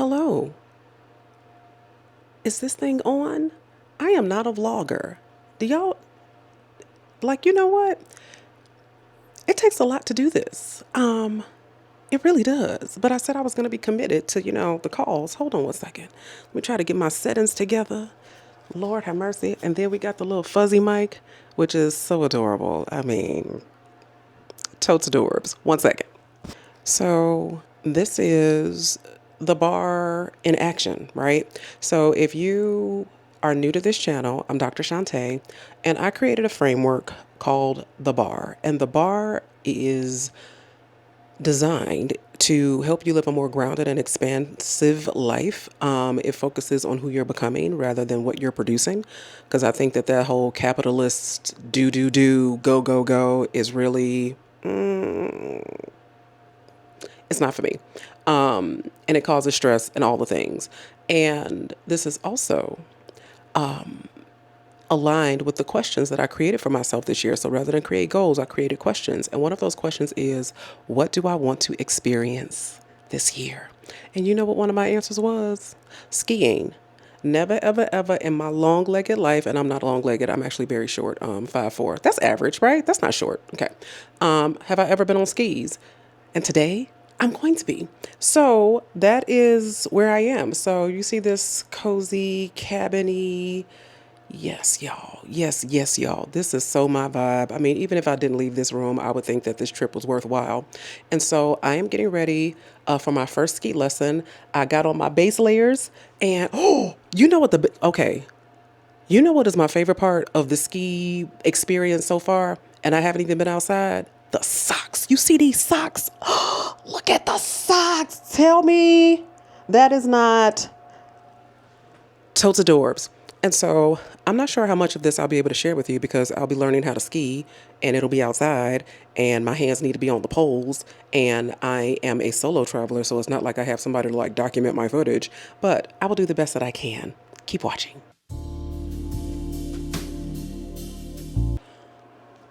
Hello, is this thing on? I am not a vlogger. Do y'all, you know what? It takes a lot to do this. It really does. But I said I was going to be committed to, the calls. Hold on one second. Let me try to get my settings together. Lord have mercy. And then we got the little fuzzy mic, which is so adorable. I mean, totes adorbs. One second. So this is the bar in action, right? So if you are new to this channel, I'm Dr. Shantae, and I created a framework called the bar. And the bar is designed to help you live a more grounded and expansive life. It focuses on who you're becoming rather than what you're producing. Because I think that whole capitalist do, go is really it's not for me. And it causes stress and all the things. And this is also aligned with the questions that I created for myself this year. So rather than create goals, I created questions. And one of those questions is, what do I want to experience this year? And you know what one of my answers was? Skiing. Never, ever, ever in my long-legged life, and I'm not long-legged, I'm actually very short, 5'4". That's average, right? That's not short. Okay. Have I ever been on skis? And today, I'm going to be. So that is where I am. So you see this cozy, cabiny. Yes, y'all. Yes, y'all. This is so my vibe. I mean, even if I didn't leave this room, I would think that this trip was worthwhile. And so I am getting ready for my first ski lesson. I got on my base layers and, oh, you know what okay. You know what is my favorite part of the ski experience so far? And I haven't even been outside? The socks. You see these socks? Look at the socks. Tell me that is not totes adorbs. And so I'm not sure how much of this I'll be able to share with you because I'll be learning how to ski and it'll be outside and my hands need to be on the poles and I am a solo traveler. So it's not like I have somebody to document my footage, but I will do the best that I can. Keep watching.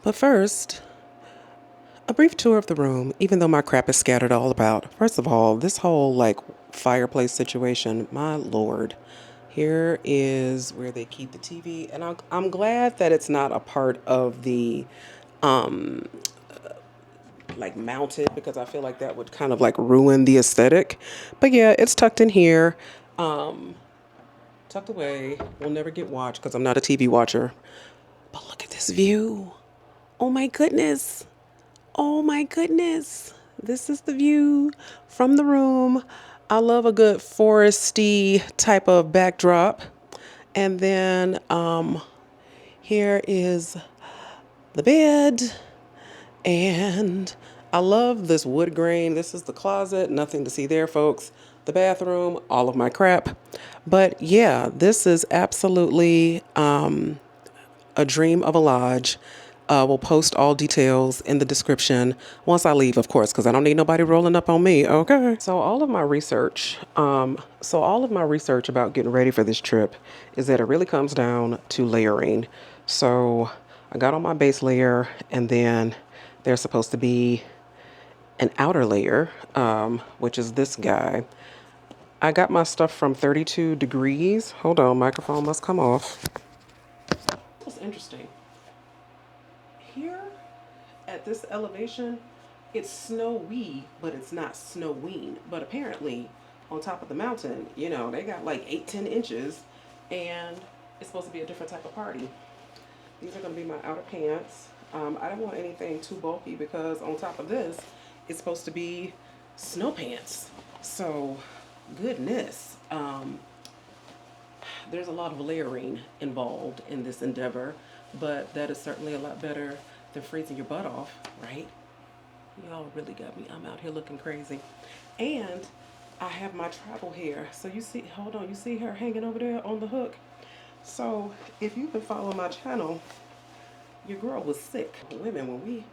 But first, a brief tour of the room, even though my crap is scattered all about. First of all, this whole fireplace situation, my Lord. Here is where they keep the TV. And I'm glad that it's not a part of the mounted because I feel like that would kind of ruin the aesthetic. But yeah, it's tucked in here. Tucked away. Will never get watched because I'm not a TV watcher. But look at this view. Oh my goodness. Oh my goodness. This is the view from the room. I love a good foresty type of backdrop. And then here is the bed. And I love this wood grain. This is the closet. Nothing to see there, folks. The bathroom, all of my crap. But yeah, this is absolutely a dream of a lodge. We'll post all details in the description once I leave, of course, because I don't need nobody rolling up on me. Okay. So all of my research about getting ready for this trip is that it really comes down to layering. So I got on my base layer and then there's supposed to be an outer layer, which is this guy. I got my stuff from 32 degrees. Hold on, microphone must come off. That's interesting. Here at this elevation, it's snowy, but it's not snowing. But apparently on top of the mountain, they got 8-10 inches and it's supposed to be a different type of party. These are going to be my outer pants. I don't want anything too bulky because on top of this, it's supposed to be snow pants. So goodness, there's a lot of layering involved in this endeavor, but that is certainly a lot better than freezing your butt off, right? Y'all really got me. I'm out here looking crazy. And I have my travel hair. So you see, hold on, you see her hanging over there on the hook? So if you've been following my channel, your girl was sick. Women, when we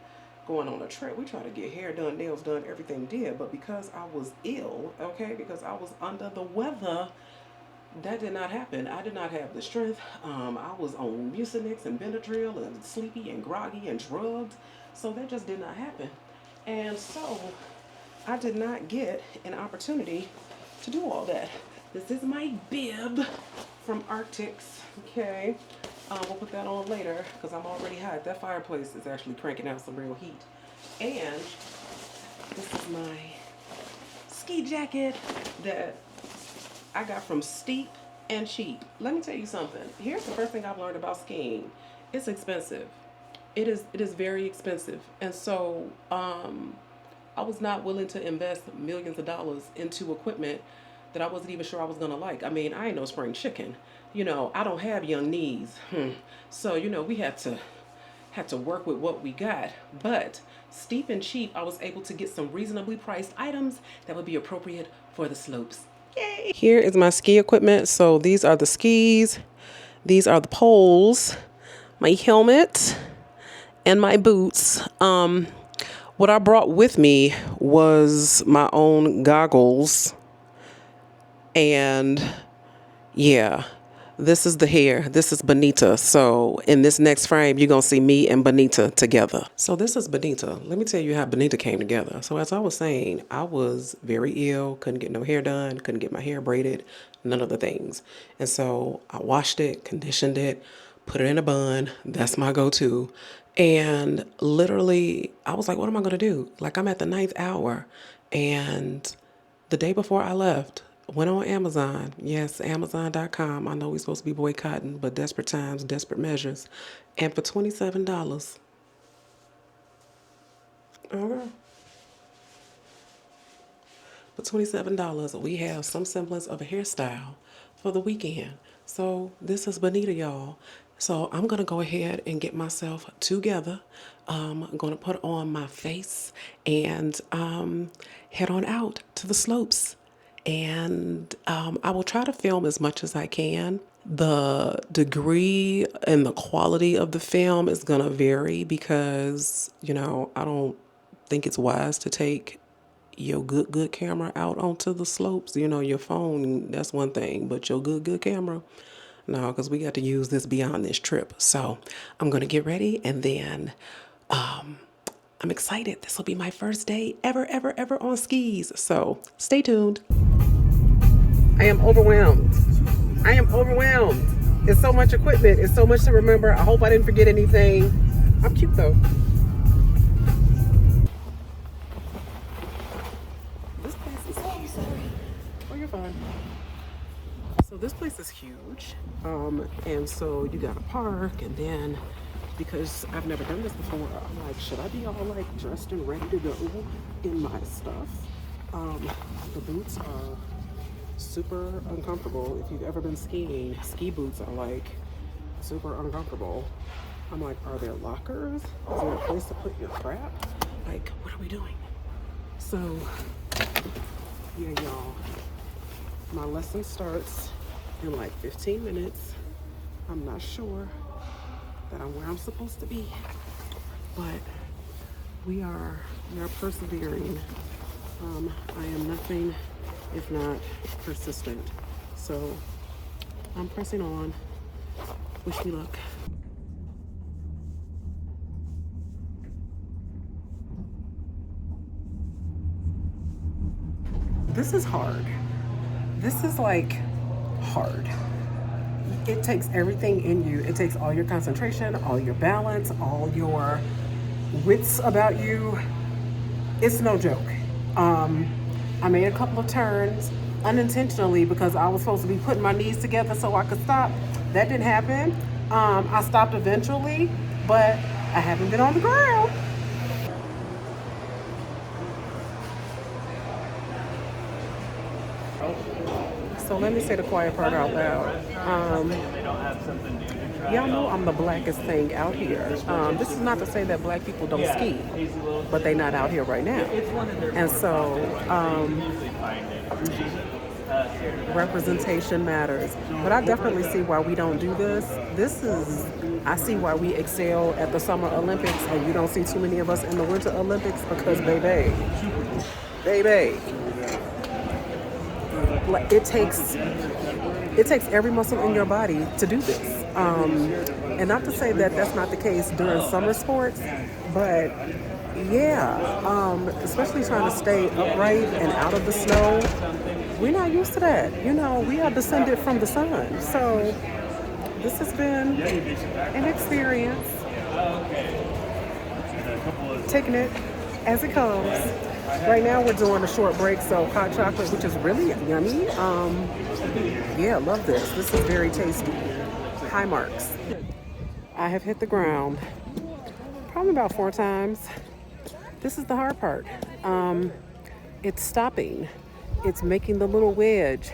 going on a trip, we try to get hair done, nails done, everything did. But because I was ill, okay, because I was under the weather, that did not happen. I did not have the strength. I was on Mucinex and Benadryl and sleepy and groggy and drugged. So that just did not happen. And so I did not get an opportunity to do all that. This is my bib from Arctics, okay? We'll put that on later because I'm already hot. That fireplace is actually cranking out some real heat. And this is my ski jacket that I got from Steep and Cheap. Let me tell you something. Here's the first thing I've learned about skiing. It's expensive. It is very expensive. And so I was not willing to invest millions of dollars into equipment that I wasn't even sure I was gonna like. I mean, I ain't no spring chicken. You know, I don't have young knees. So, you know, we had to work with what we got. But Steep and Cheap, I was able to get some reasonably priced items that would be appropriate for the slopes. Yay! Here is my ski equipment. So these are the skis, these are the poles, my helmet, and my boots. What I brought with me was my own goggles. And yeah, this is the hair. This is Bonita. So in this next frame, you're going to see me and Bonita together. So this is Bonita. Let me tell you how Bonita came together. So as I was saying, I was very ill, couldn't get no hair done, couldn't get my hair braided, none of the things. And so I washed it, conditioned it, put it in a bun. That's my go-to. And literally, I was like, what am I going to do? Like, I'm at the 9th hour. And the day before I left, went on Amazon. Yes, Amazon.com. I know we're supposed to be boycotting, but desperate times, desperate measures. And for $27. Okay. For $27, we have some semblance of a hairstyle for the weekend. So this is Bonita, y'all. So I'm going to go ahead and get myself together. I'm going to put on my face and head on out to the slopes. And I will try to film as much as I can. The degree and the quality of the film is going to vary because, you know, I don't think it's wise to take your good camera out onto the slopes. You know, your phone, that's one thing, but your good camera, no, because we got to use this beyond this trip. So I'm going to get ready and then I'm excited. This will be my first day ever on skis. So stay tuned. I am overwhelmed. I am overwhelmed. It's so much equipment. It's so much to remember. I hope I didn't forget anything. I'm cute though. This place is huge. Oh, you're fine. So this place is huge. And so you gotta park, and then because I've never done this before, I'm like, should I be all like dressed and ready to go in my stuff? The boots are super uncomfortable. If you've ever been skiing, ski boots are like super uncomfortable. I'm like, are there lockers? Is there a place to put your crap? Like, what are we doing? So, yeah, y'all, my lesson starts in like 15 minutes. I'm not sure that I'm where I'm supposed to be, but we are persevering. I am nothing if not persistent. So I'm pressing on. Wish me luck. This is hard. This is like hard. It takes everything in you. It takes all your concentration, all your balance, all your wits about you. It's no joke. I made a couple of turns unintentionally because I was supposed to be putting my knees together so I could stop. That didn't happen. I stopped eventually, but I haven't been on the ground. So let me say the quiet part out loud. Y'all know I'm the blackest thing out here. This is not to say that black people don't ski, but they're not out here right now. And so representation matters. But I definitely see why we don't do this. I see why we excel at the Summer Olympics and you don't see too many of us in the Winter Olympics because baby, it takes every muscle in your body to do this. And not to say that that's not the case during summer sports, but yeah, especially trying to stay upright and out of the snow. We're not used to that. You know, we are descended from the sun. So this has been an experience, taking it as it comes. Right now we're doing a short break, so hot chocolate, which is really yummy. Yeah, love this. This is very tasty. High marks. I have hit the ground probably about 4 times. This is the hard part. It's stopping. It's making the little wedge.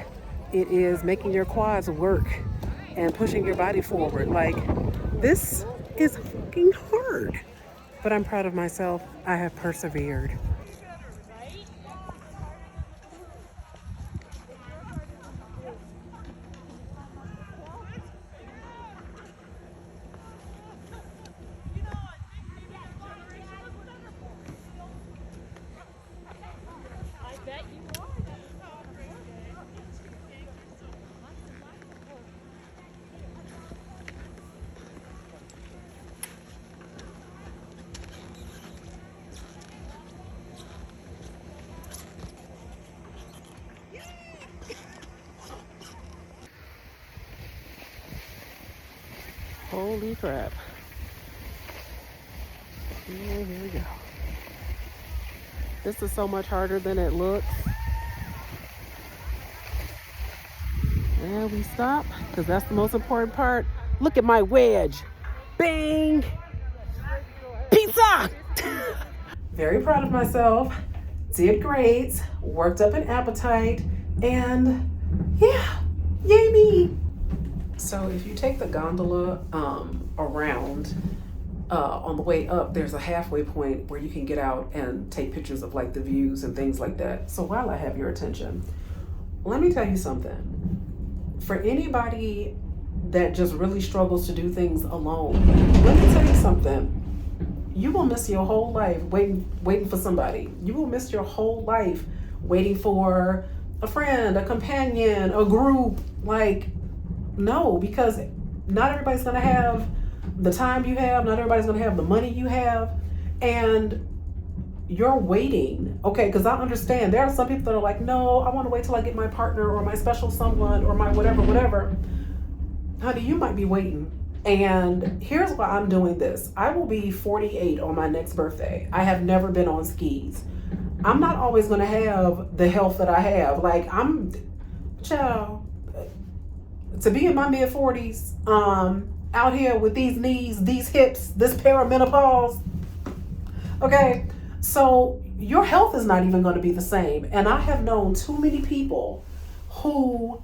It is making your quads work and pushing your body forward. Like, this is fucking hard. But I'm proud of myself. I have persevered. Holy crap. And here we go. This is so much harder than it looks. And we stop, because that's the most important part. Look at my wedge. Bang! Pizza! Very proud of myself. Did great. Worked up an appetite. And yeah, yay me. So if you take the gondola around, on the way up, there's a halfway point where you can get out and take pictures of like the views and things like that. So while I have your attention, let me tell you something. For anybody that just really struggles to do things alone, let me tell you something. You will miss your whole life waiting for somebody. You will miss your whole life waiting for a friend, a companion, a group. Like, no, because not everybody's gonna have the time you have, not everybody's gonna have the money you have, and you're waiting, okay? Because I understand there are some people that are like, no, I want to wait till I get my partner or my special someone or my whatever. Honey, you might be waiting. And here's why I'm doing this. I will be 48 on my next birthday. I have never been on skis. I'm not always gonna have the health that I have. Like, child, to be in my mid 40s, out here with these knees, these hips, this perimenopause. Okay, so your health is not even going to be the same. And I have known too many people who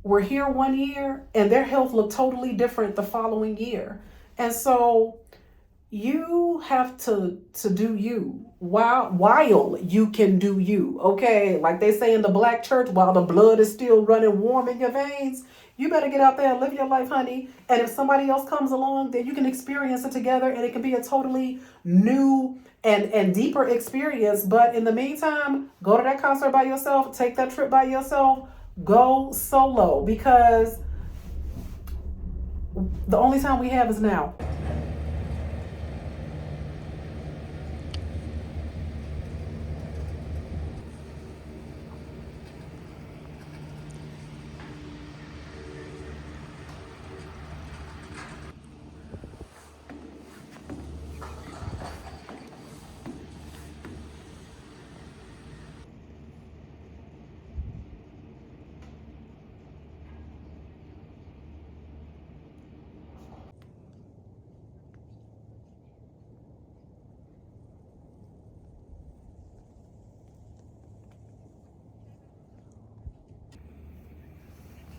were here one year and their health looked totally different the following year. And so you have to do you while you can do you, okay? Like they say in the black church, while the blood is still running warm in your veins, you better get out there and live your life, honey. And if somebody else comes along, then you can experience it together, and it can be a totally new and deeper experience. But in the meantime, go to that concert by yourself, take that trip by yourself, go solo, because the only time we have is now.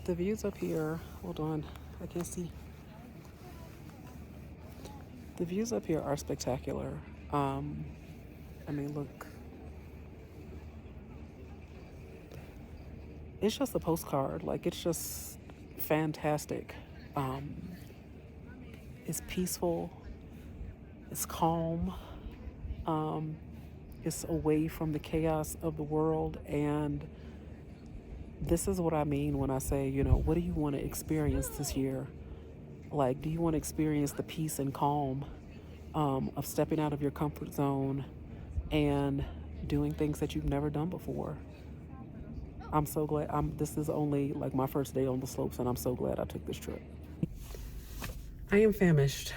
The views up here, hold on, I can't see. The views up here are spectacular. I mean, look. It's just a postcard. Like, it's just fantastic. It's peaceful. It's calm. It's away from the chaos of the world. And this is what I mean when I say, what do you want to experience this year? Like, do you want to experience the peace and calm of stepping out of your comfort zone and doing things that you've never done before? I'm so glad. This is only like my first day on the slopes, and I'm so glad I took this trip. I am famished.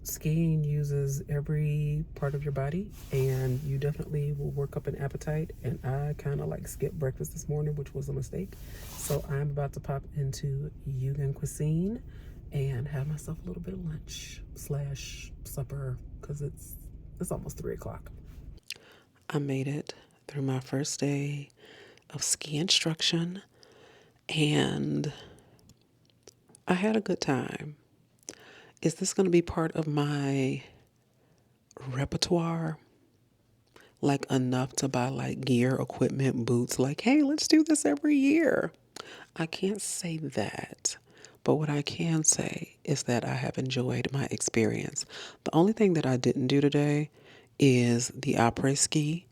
Skiing uses every part of your body, and you definitely will work up an appetite. And I kind of like skipped breakfast this morning, which was a mistake. So I'm about to pop into Yugan cuisine and have myself a little bit of lunch slash supper because it's almost 3 o'clock. I made it through my first day of ski instruction, and I had a good time. Is this going to be part of my repertoire? Like enough to buy like gear, equipment, boots, like, hey, let's do this every year. I can't say that. But what I can say is that I have enjoyed my experience. The only thing that I didn't do today is the après ski.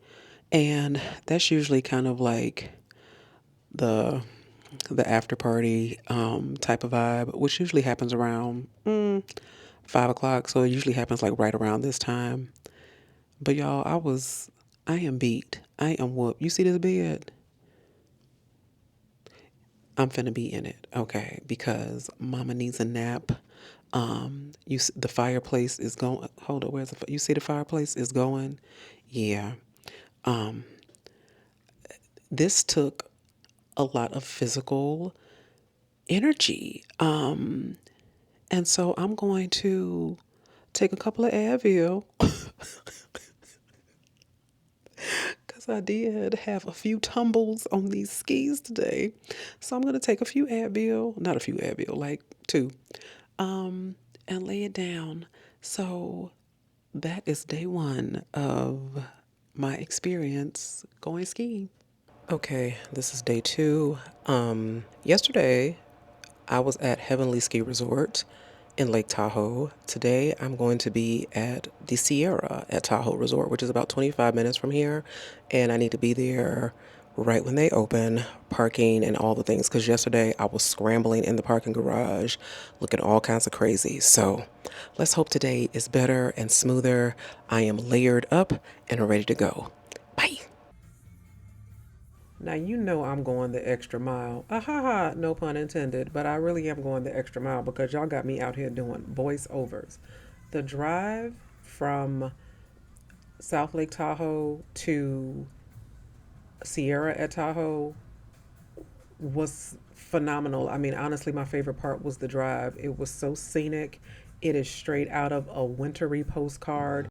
And that's usually kind of like the after party type of vibe, which usually happens around 5 o'clock. So it usually happens like right around this time. But y'all, I am beat. I am whooped. You see this bed? I'm finna be in it, okay? Because Mama needs a nap. The fireplace is going. Hold up, you see the fireplace is going? Yeah. Um, this took a lot of physical energy. And so I'm going to take a couple of Advil because I did have a few tumbles on these skis today. So I'm going to take a few Advil, not a few Advil, like two, and lay it down. So that is day one of my experience going skiing. Okay, this is day two. Yesterday I was at Heavenly Ski Resort in Lake Tahoe. Today I'm going to be at the Sierra at Tahoe Resort, which is about 25 minutes from here. And I need to be there right when they open, parking and all the things. Because yesterday I was scrambling in the parking garage, looking all kinds of crazy. So let's hope today is better and smoother. I am layered up and ready to go. Bye. Now, you know I'm going the extra mile. Ah ha ha, no pun intended, but I really am going the extra mile because y'all got me out here doing voiceovers. The drive from South Lake Tahoe to Sierra at Tahoe was phenomenal. I mean, honestly, my favorite part was the drive. It was so scenic. It is straight out of a wintry postcard.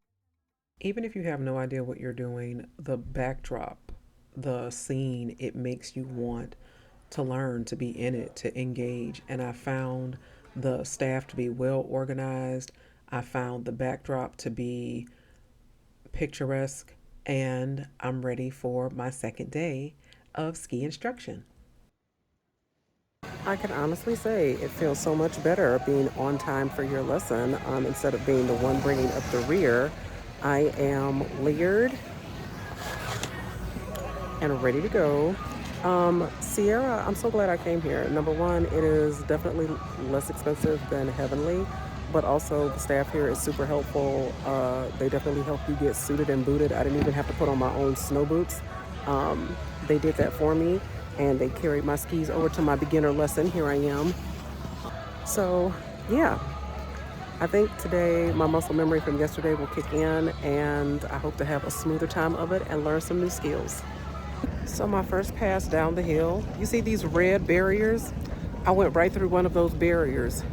Even if you have no idea what you're doing, the backdrop, the scene, it makes you want to learn, to be in it, to engage. And I found the staff to be well organized. I found the backdrop to be picturesque, and I'm ready for my second day of ski instruction. I can honestly say it feels so much better being on time for your lesson instead of being the one bringing up the rear. I am layered and ready to go. Sierra, I'm so glad I came here. Number one, it is definitely less expensive than Heavenly, but also the staff here is super helpful. They definitely help you get suited and booted. I didn't even have to put on my own snow boots. They did that for me, and they carried my skis over to my beginner lesson. Here I am. So, yeah. I think today my muscle memory from yesterday will kick in, and I hope to have a smoother time of it and learn some new skills. So my first pass down the hill, you see these red barriers? I went right through one of those barriers.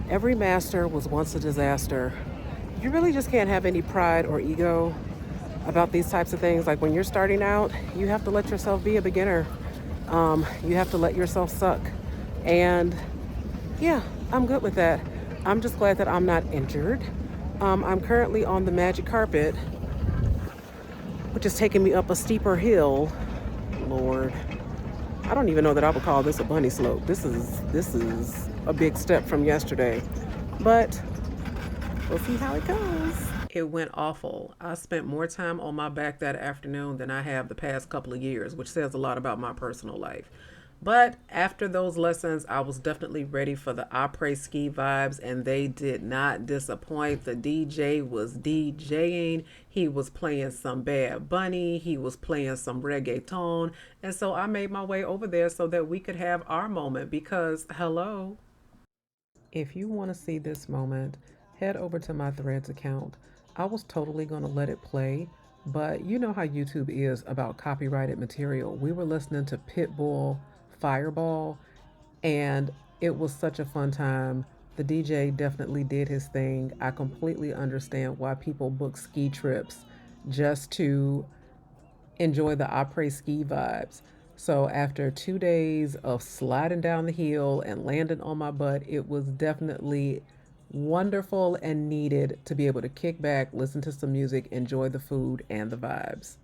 Every master was once a disaster. You really just can't have any pride or ego about these types of things. Like when you're starting out, you have to let yourself be a beginner. You have to let yourself suck. And yeah, I'm good with that. I'm just glad that I'm not injured. I'm currently on the magic carpet, which is taking me up a steeper hill. Lord, I don't even know that I would call this a bunny slope. This is a big step from yesterday, but we'll see how it goes. It went awful. I spent more time on my back that afternoon than I have the past couple of years, which says a lot about my personal life. But after those lessons, I was definitely ready for the après ski vibes, and they did not disappoint. The DJ was DJing. He was playing some Bad Bunny. He was playing some reggaeton. And so I made my way over there so that we could have our moment because, hello. If you want to see this moment, head over to my Threads account. I was totally going to let it play, but you know how YouTube is about copyrighted material. We were listening to Pitbull Fireball, and it was such a fun time. The DJ definitely did his thing. I completely understand why people book ski trips just to enjoy the après ski vibes. So after 2 days of sliding down the hill and landing on my butt, it was definitely wonderful and needed to be able to kick back, listen to some music, enjoy the food and the vibes.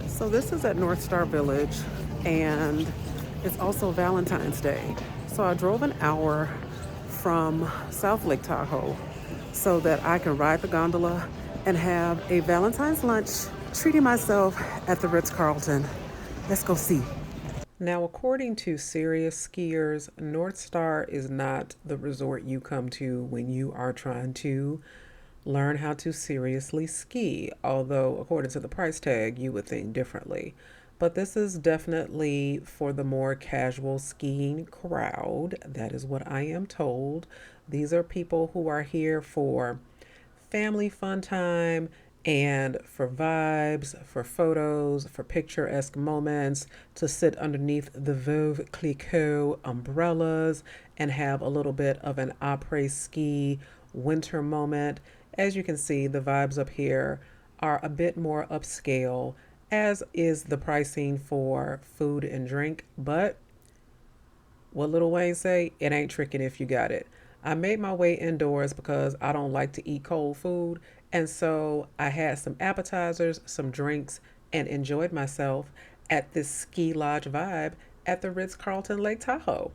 So this is at Northstar Village, and it's also Valentine's Day. So I drove an hour from South Lake Tahoe so that I can ride the gondola and have a Valentine's lunch, treating myself at the Ritz-Carlton. Let's go see. Now, according to serious skiers, Northstar is not the resort you come to when you are trying to learn how to seriously ski, although according to the price tag, you would think differently. But this is definitely for the more casual skiing crowd. That is what I am told. These are people who are here for family fun time and for vibes, for photos, for picturesque moments, to sit underneath the Veuve Clicquot umbrellas and have a little bit of an après ski winter moment. As you can see, the vibes up here are a bit more upscale, as is the pricing for food and drink. But what Lil Wayne say, it ain't tricking if you got it. I made my way indoors because I don't like to eat cold food. And so I had some appetizers, some drinks, and enjoyed myself at this ski lodge vibe at the Ritz-Carlton Lake Tahoe.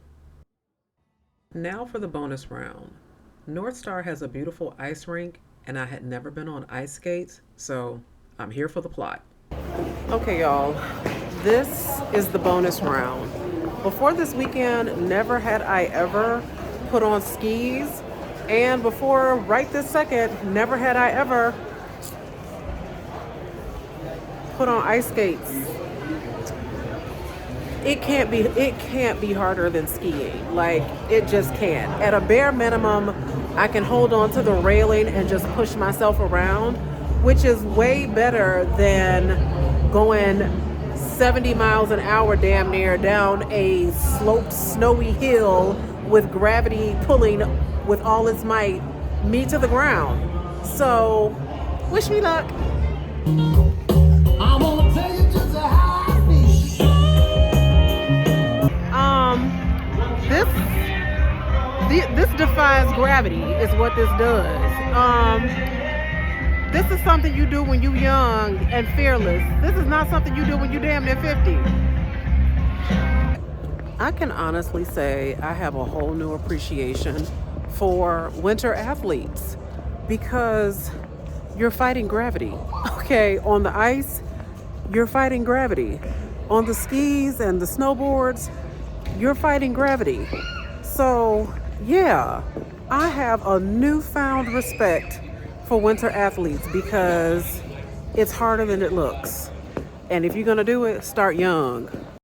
Now for the bonus round. Northstar has a beautiful ice rink, and I had never been on ice skates, so I'm here for the plot. Okay, y'all, this is the bonus round. Before this weekend, never had I ever put on skis, and before right this second, never had I ever put on ice skates. It can't be harder than skiing. Like, it just can't. At a bare minimum, I can hold on to the railing and just push myself around, which is way better than going 70 miles an hour damn near down a sloped snowy hill with gravity pulling with all its might me to the ground. So wish me luck. I wanna tell you just how I feel. This defies gravity is what this does. This is something you do when you're young and fearless. This is not something you do when you're damn near 50. I can honestly say I have a whole new appreciation for winter athletes because you're fighting gravity. Okay, on the ice, you're fighting gravity. On the skis and the snowboards, you're fighting gravity. So, yeah, I have a newfound respect for winter athletes because it's harder than it looks. And if you're gonna do it, start young.